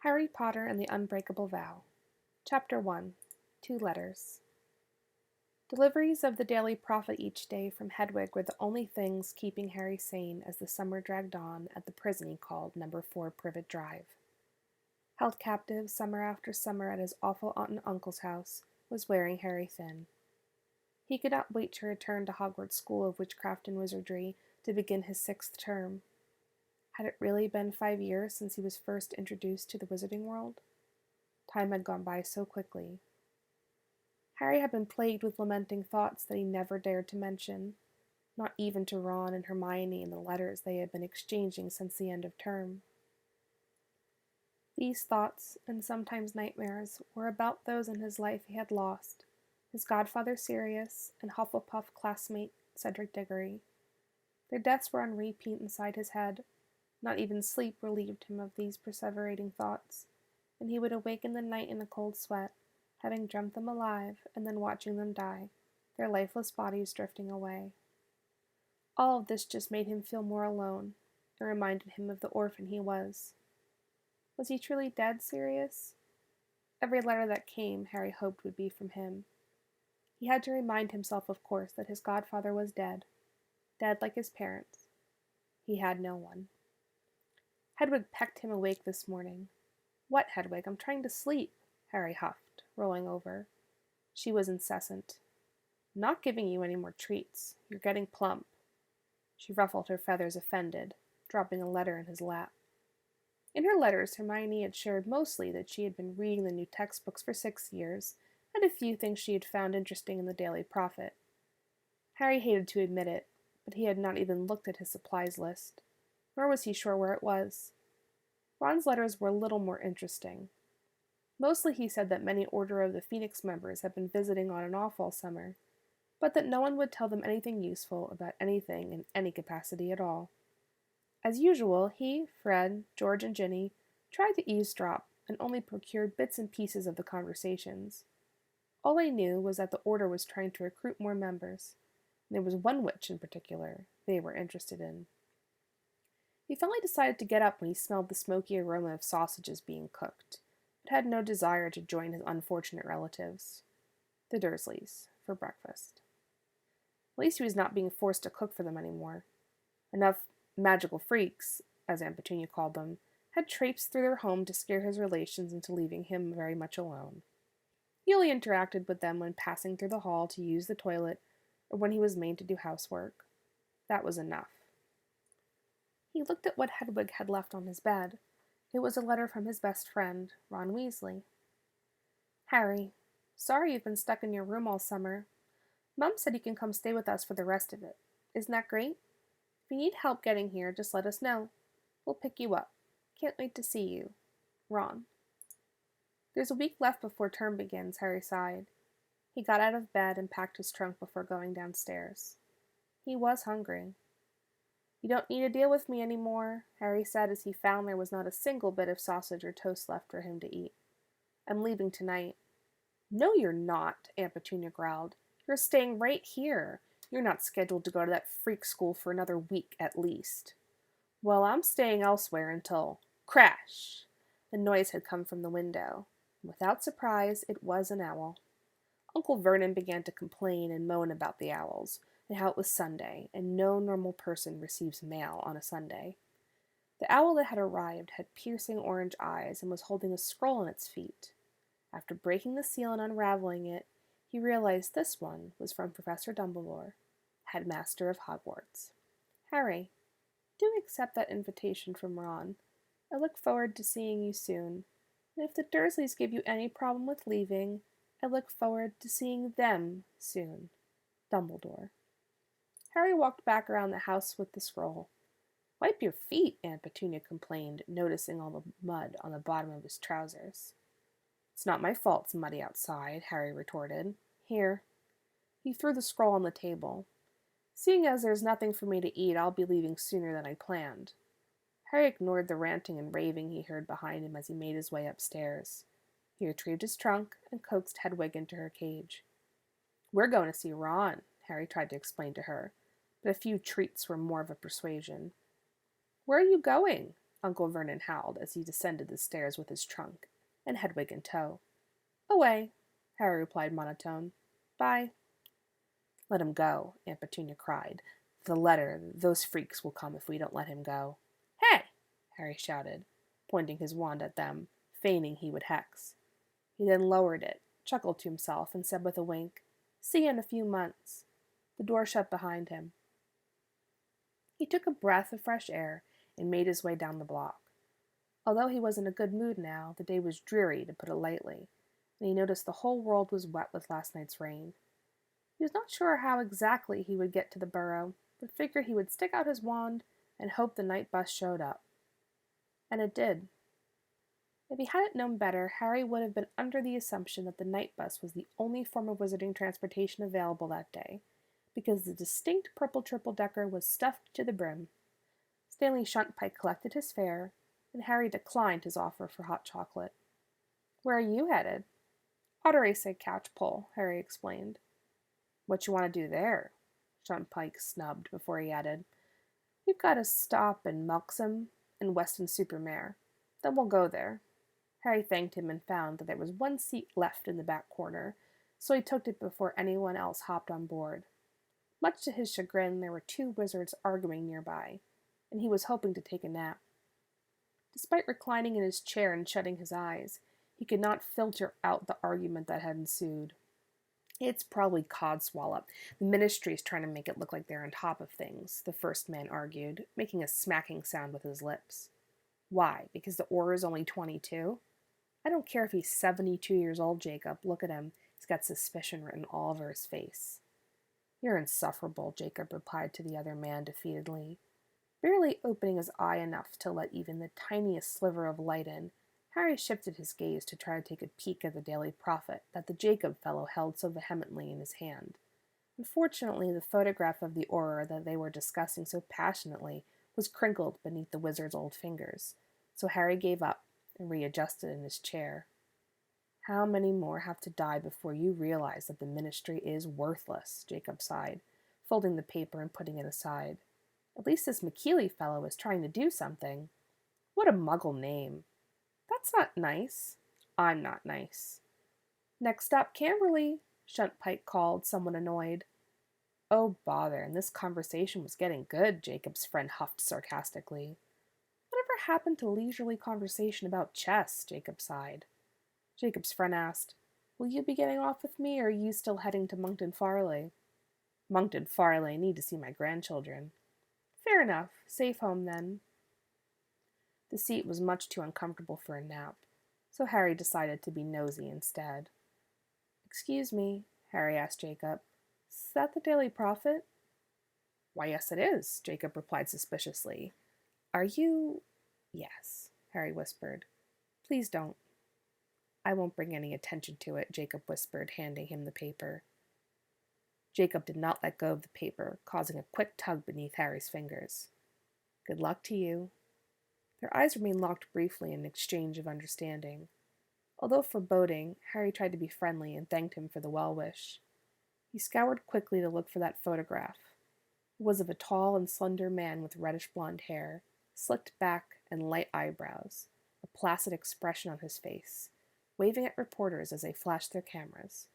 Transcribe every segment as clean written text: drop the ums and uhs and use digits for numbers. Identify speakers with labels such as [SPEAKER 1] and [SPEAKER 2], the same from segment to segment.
[SPEAKER 1] Harry Potter and the Unbreakable Vow. Chapter 1. 2 Letters. Deliveries of the Daily Prophet each day from Hedwig were the only things keeping Harry sane as the summer dragged on at the prison he called Number 4 Privet Drive. Held captive summer after summer at his awful aunt and uncle's house was wearing Harry thin. He could not wait to return to Hogwarts School of Witchcraft and Wizardry to begin his 6th term. Had it really been 5 years since he was first introduced to the wizarding world? Time had gone by so quickly. Harry had been plagued with lamenting thoughts that he never dared to mention, not even to Ron and Hermione in the letters they had been exchanging since the end of term. These thoughts, and sometimes nightmares, were about those in his life he had lost, his godfather Sirius and Hufflepuff classmate Cedric Diggory. Their deaths were on repeat inside his head. Not even sleep relieved him of these perseverating thoughts, and he would awake in the night in a cold sweat, having dreamt them alive and then watching them die, their lifeless bodies drifting away. All of this just made him feel more alone, and reminded him of the orphan he was. Was he truly dead, Sirius? Every letter that came, Harry hoped would be from him. He had to remind himself, of course, that his godfather was dead like his parents. He had no one. Hedwig pecked him awake this morning. "What, Hedwig? I'm trying to sleep," Harry huffed, rolling over. She was incessant. "I'm not giving you any more treats. You're getting plump." She ruffled her feathers, offended, dropping a letter in his lap. In her letters, Hermione had shared mostly that she had been reading the new textbooks for 6 years, and a few things she had found interesting in the Daily Prophet. Harry hated to admit it, but he had not even looked at his supplies list, nor was he sure where it was. Ron's letters were a little more interesting. Mostly he said that many Order of the Phoenix members had been visiting on and off all summer, but that no one would tell them anything useful about anything in any capacity at all. As usual, he, Fred, George, and Ginny tried to eavesdrop and only procured bits and pieces of the conversations. All they knew was that the Order was trying to recruit more members, and there was one witch in particular they were interested in. He finally decided to get up when he smelled the smoky aroma of sausages being cooked, but had no desire to join his unfortunate relatives, the Dursleys, for breakfast. At least he was not being forced to cook for them anymore. Enough magical freaks, as Aunt Petunia called them, had traipsed through their home to scare his relations into leaving him very much alone. He only interacted with them when passing through the hall to use the toilet or when he was made to do housework. That was enough. He looked at what Hedwig had left on his bed. It was a letter from his best friend, Ron Weasley. "Harry, sorry you've been stuck in your room all summer. Mum said you can come stay with us for the rest of it. Isn't that great? If you need help getting here, just let us know. We'll pick you up. Can't wait to see you. Ron." "There's a week left before term begins," Harry sighed. He got out of bed and packed his trunk before going downstairs. He was hungry. "You don't need to deal with me any more," Harry said as he found there was not a single bit of sausage or toast left for him to eat. "I'm leaving tonight." "No, you're not," Aunt Petunia growled. "You're staying right here. You're not scheduled to go to that freak school for another week at least." "Well, I'm staying elsewhere until—" Crash! The noise had come from the window. Without surprise, it was an owl. Uncle Vernon began to complain and moan about the owls, and how it was Sunday, and no normal person receives mail on a Sunday. The owl that had arrived had piercing orange eyes and was holding a scroll on its feet. After breaking the seal and unraveling it, he realized this one was from Professor Dumbledore, headmaster of Hogwarts. "Harry, do accept that invitation from Ron. I look forward to seeing you soon, and if the Dursleys give you any problem with leaving, I look forward to seeing them soon. Dumbledore." Harry walked back around the house with the scroll. "Wipe your feet," Aunt Petunia complained, noticing all the mud on the bottom of his trousers. "It's not my fault it's muddy outside," Harry retorted. "Here." He threw the scroll on the table. "Seeing as there's nothing for me to eat, I'll be leaving sooner than I planned." Harry ignored the ranting and raving he heard behind him as he made his way upstairs. He retrieved his trunk and coaxed Hedwig into her cage. "We're going to see Ron," Harry tried to explain to her, but a few treats were more of a persuasion. "Where are you going?" Uncle Vernon howled as he descended the stairs with his trunk, and Hedwig in tow. Away, Harry replied monotone. Bye. Let him go, Aunt Petunia cried. The letter, those freaks will come if we don't let him go. Hey! Harry shouted, pointing his wand at them, feigning he would hex. He then lowered it, chuckled to himself, and said with a wink, See you in a few months. The door shut behind him. He took a breath of fresh air and made his way down the block. Although he was in a good mood now, the day was dreary, to put it lightly, and he noticed the whole world was wet with last night's rain. He was not sure how exactly he would get to the burrow, but figured he would stick out his wand and hope the night bus showed up. And it did. If he hadn't known better, Harry would have been under the assumption that the night bus was the only form of wizarding transportation available that day, because the distinct purple triple-decker was stuffed to the brim. Stanley Shuntpike collected his fare, and Harry declined his offer for hot chocolate. Where are you headed? Ottery said Catchpole, Harry explained. What you want to do there? Shuntpike snubbed before he added, We've got to stop in Melksham and Weston-super-Mare. Then we'll go there. Harry thanked him and found that there was one seat left in the back corner, so he took it before anyone else hopped on board. Much to his chagrin, there were two wizards arguing nearby, and he was hoping to take a nap. Despite reclining in his chair and shutting his eyes, he could not filter out the argument that had ensued. It's probably Codswallop. The Ministry's trying to make it look like they're on top of things, the first man argued, making a smacking sound with his lips. Why? Because the Auror's only 22? I don't care if he's 72 years old, Jacob. Look at him. He's got suspicion written all over his face. You're insufferable, Jacob replied to the other man defeatedly. Barely opening his eye enough to let even the tiniest sliver of light in, Harry shifted his gaze to try to take a peek at the Daily Prophet that the Jacob fellow held so vehemently in his hand. Unfortunately, the photograph of the Auror that they were discussing so passionately was crinkled beneath the wizard's old fingers, so Harry gave up and readjusted in his chair. How many more have to die before you realize that the Ministry is worthless? Jacob sighed, folding the paper and putting it aside. At least this McKeely fellow is trying to do something. What a muggle name. That's not nice. I'm not nice. Next stop, Camberley, Shuntpike called, somewhat annoyed. Oh, bother, and this conversation was getting good, Jacob's friend huffed sarcastically. Whatever happened to leisurely conversation about chess? Jacob sighed. Jacob's friend asked, Will you be getting off with me, or are you still heading to Monkton Farleigh? Monkton Farleigh, need to see my grandchildren. Fair enough. Safe home, then. The seat was much too uncomfortable for a nap, so Harry decided to be nosy instead. Excuse me, Harry asked Jacob. Is that the Daily Prophet? Why, yes, it is, Jacob replied suspiciously. Are you... Yes, Harry whispered. Please don't. I won't bring any attention to it, Jacob whispered, handing him the paper. Jacob did not let go of the paper, causing a quick tug beneath Harry's fingers. Good luck to you. Their eyes remained locked briefly in an exchange of understanding. Although foreboding, Harry tried to be friendly and thanked him for the well-wish. He scoured quickly to look for that photograph. It was of a tall and slender man with reddish-blonde hair, slicked back and light eyebrows, a placid expression on his face, waving at reporters as they flashed their cameras.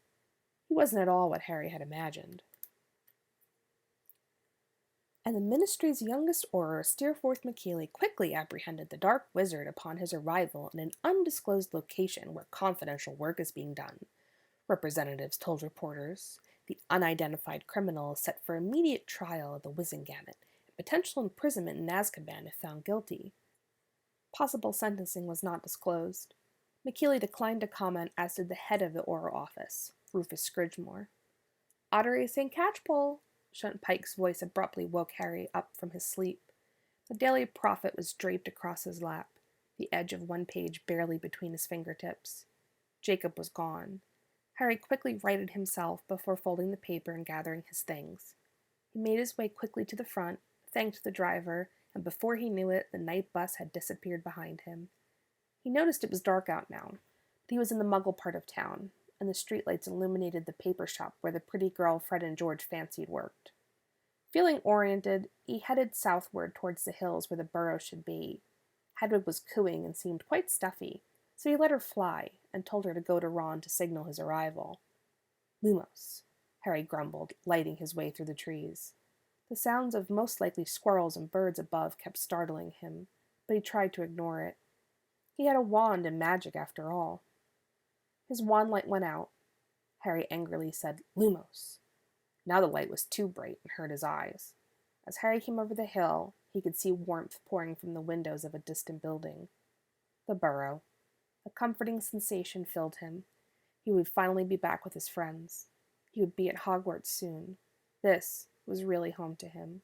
[SPEAKER 1] He wasn't at all what Harry had imagined. And the Ministry's youngest Auror, Steerforth McKeely, quickly apprehended the Dark Wizard upon his arrival in an undisclosed location where confidential work is being done. Representatives told reporters the unidentified criminal is set for immediate trial at the Wizengamot and potential imprisonment in Azkaban if found guilty. Possible sentencing was not disclosed. McKeely declined to comment, as did the head of the Auror office, Rufus Scridgemore. Ottery St. Catchpole! Shuntpike's voice abruptly woke Harry up from his sleep. The Daily Prophet was draped across his lap, the edge of one page barely between his fingertips. Jacob was gone. Harry quickly righted himself before folding the paper and gathering his things. He made his way quickly to the front, thanked the driver, and before he knew it, the night bus had disappeared behind him. He noticed it was dark out now, but he was in the Muggle part of town, and the streetlights illuminated the paper shop where the pretty girl Fred and George fancied worked. Feeling oriented, he headed southward towards the hills where the burrow should be. Hedwig was cooing and seemed quite stuffy, so he let her fly and told her to go to Ron to signal his arrival. Lumos, Harry grumbled, lighting his way through the trees. The sounds of most likely squirrels and birds above kept startling him, but he tried to ignore it. He had a wand and magic after all. His wand light went out. Harry angrily said, Lumos. Now the light was too bright and hurt his eyes. As Harry came over the hill, he could see warmth pouring from the windows of a distant building. The burrow. A comforting sensation filled him. He would finally be back with his friends. He would be at Hogwarts soon. This was really home to him.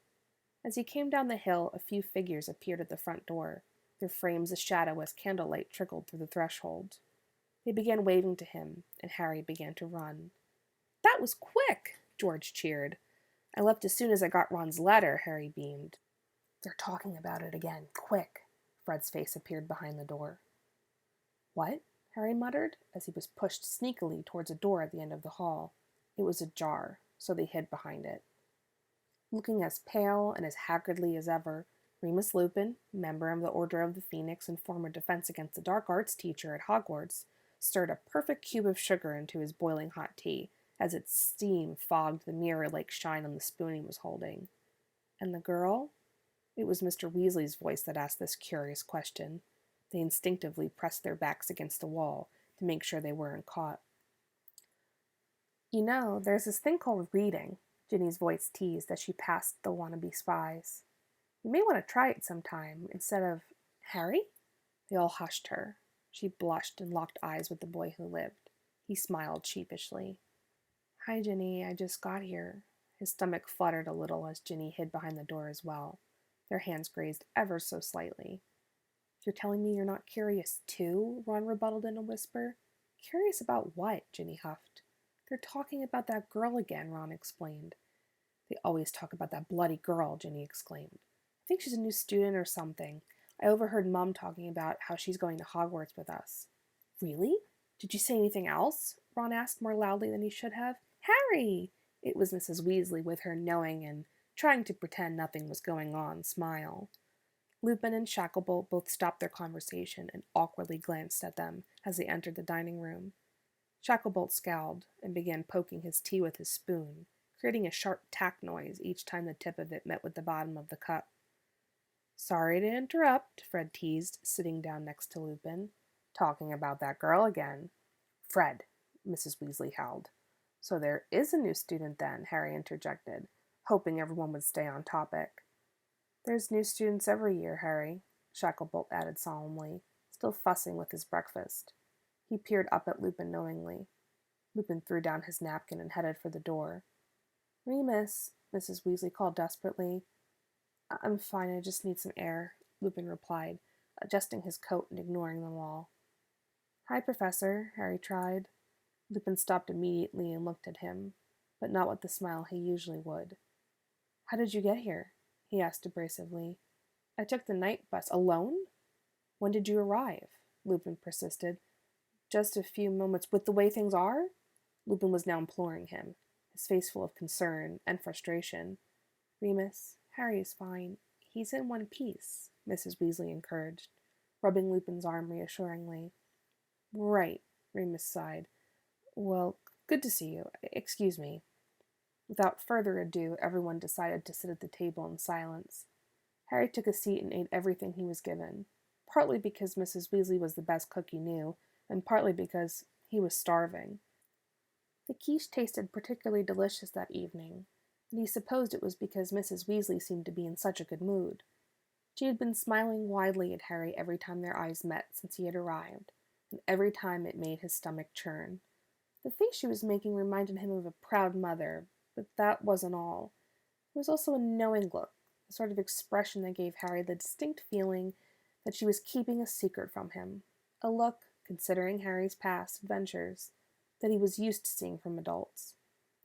[SPEAKER 1] As he came down the hill, a few figures appeared at the front door, their frames a shadow as candlelight trickled through the threshold. They began waving to him, and Harry began to run. That was quick, George cheered. I left as soon as I got Ron's letter, Harry beamed. They're talking about it again. Quick. Fred's face appeared behind the door. What? Harry muttered, as he was pushed sneakily towards a door at the end of the hall. It was ajar, so they hid behind it. Looking as pale and as haggardly as ever, Remus Lupin, member of the Order of the Phoenix and former Defense Against the Dark Arts teacher at Hogwarts, stirred a perfect cube of sugar into his boiling hot tea, as its steam fogged the mirror-like shine on the spoon he was holding. And the girl? It was Mr. Weasley's voice that asked this curious question. They instinctively pressed their backs against the wall to make sure they weren't caught. You know, there's this thing called reading, Ginny's voice teased as she passed the wannabe spies. You may want to try it sometime, instead of Harry? They all hushed her. She blushed and locked eyes with the boy who lived. He smiled sheepishly. Hi, Ginny, I just got here. His stomach fluttered a little as Ginny hid behind the door as well. Their hands grazed ever so slightly. You're telling me you're not curious, too? Ron rebutted in a whisper. Curious about what? Ginny huffed. They're talking about that girl again, Ron explained. They always talk about that bloody girl, Ginny exclaimed. I think she's a new student or something. I overheard Mum talking about how she's going to Hogwarts with us. Really? Did you say anything else? Ron asked more loudly than he should have. Harry! It was Mrs. Weasley with her knowing and trying to pretend nothing was going on smile. Lupin and Shacklebolt both stopped their conversation and awkwardly glanced at them as they entered the dining room. Shacklebolt scowled and began poking his tea with his spoon, creating a sharp tack noise each time the tip of it met with the bottom of the cup. Sorry to interrupt, Fred teased, sitting down next to Lupin. Talking about that girl again. Fred, Mrs. Weasley howled. So there is a new student then, Harry interjected, hoping everyone would stay on topic. There's new students every year, Harry, Shacklebolt added solemnly, still fussing with his breakfast. He peered up at Lupin knowingly. Lupin threw down his napkin and headed for the door. Remus, Mrs. Weasley called desperately. I'm fine, I just need some air, Lupin replied, adjusting his coat and ignoring them all. Hi, Professor, Harry tried. Lupin stopped immediately and looked at him, but not with the smile he usually would. How did you get here? He asked abrasively. I took the night bus. Alone? When did you arrive? Lupin persisted. Just a few moments. With the way things are? Lupin was now imploring him, his face full of concern and frustration. Remus, Harry is fine. He's in one piece, Mrs. Weasley encouraged, rubbing Lupin's arm reassuringly. Right, Remus sighed. Well, good to see you. Excuse me. Without further ado, everyone decided to sit at the table in silence. Harry took a seat and ate everything he was given, partly because Mrs. Weasley was the best cook he knew, and partly because he was starving. The quiche tasted particularly delicious that evening, and he supposed it was because Mrs. Weasley seemed to be in such a good mood. She had been smiling widely at Harry every time their eyes met since he had arrived, and every time it made his stomach churn. The face she was making reminded him of a proud mother, but that wasn't all. There was also a knowing look, the sort of expression that gave Harry the distinct feeling that she was keeping a secret from him, a look, considering Harry's past adventures, that he was used to seeing from adults.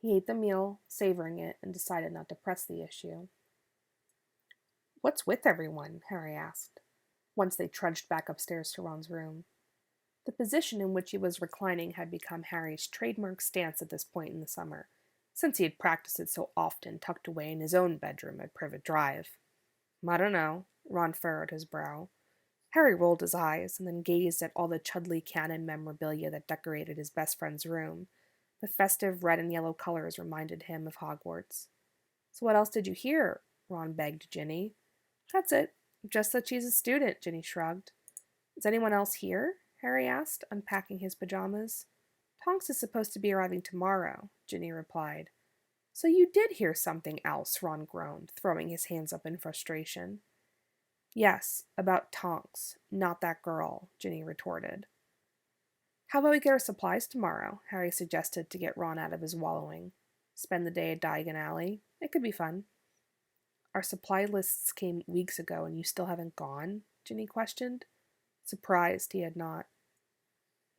[SPEAKER 1] He ate the meal, savoring it, and decided not to press the issue. What's with everyone? Harry asked, once they trudged back upstairs to Ron's room. The position in which he was reclining had become Harry's trademark stance at this point in the summer, since he had practiced it so often tucked away in his own bedroom at Privet Drive. I don't know, Ron furrowed his brow. Harry rolled his eyes and then gazed at all the Chudley Cannon memorabilia that decorated his best friend's room. The festive red and yellow colors reminded him of Hogwarts. So what else did you hear? Ron begged Ginny. That's it. Just that she's a student, Ginny shrugged. Is anyone else here? Harry asked, unpacking his pajamas. Tonks is supposed to be arriving tomorrow, Ginny replied. So you did hear something else, Ron groaned, throwing his hands up in frustration. Yes, about Tonks, not that girl, Ginny retorted. How about we get our supplies tomorrow? Harry suggested to get Ron out of his wallowing. Spend the day at Diagon Alley. It could be fun. Our supply lists came weeks ago and you still haven't gone? Ginny questioned. Surprised he had not.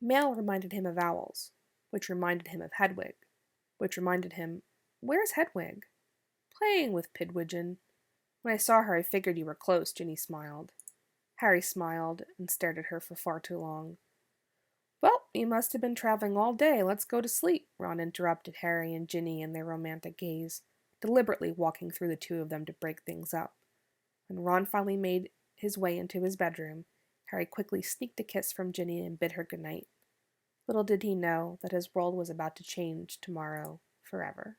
[SPEAKER 1] Mail reminded him of owls, which reminded him of Hedwig, which reminded him, where's Hedwig? Playing with Pidwidgeon. When I saw her, I figured you were close, Ginny smiled. Harry smiled and stared at her for far too long. Well, you must have been traveling all day. Let's go to sleep, Ron interrupted Harry and Ginny in their romantic gaze, deliberately walking through the two of them to break things up. When Ron finally made his way into his bedroom, Harry quickly sneaked a kiss from Ginny and bid her good night. Little did he know that his world was about to change tomorrow forever.